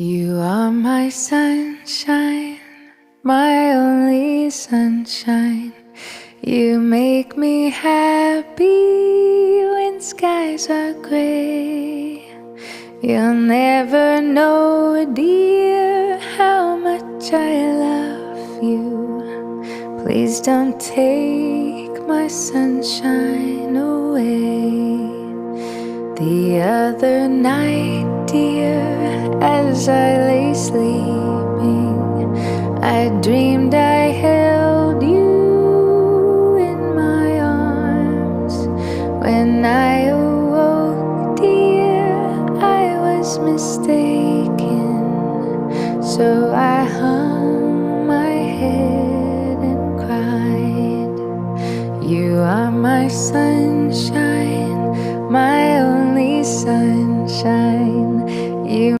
You are my sunshine, my only sunshine. You make me happy when skies are gray. You'll never know, dear, how much I love you. Please don't take my sunshine away. The other night, dear, as I lay sleeping, I dreamed I held you in my arms. When I awoke, dear, I was mistaken. So I hung my head and cried. You are my sunshine, my only sunshine.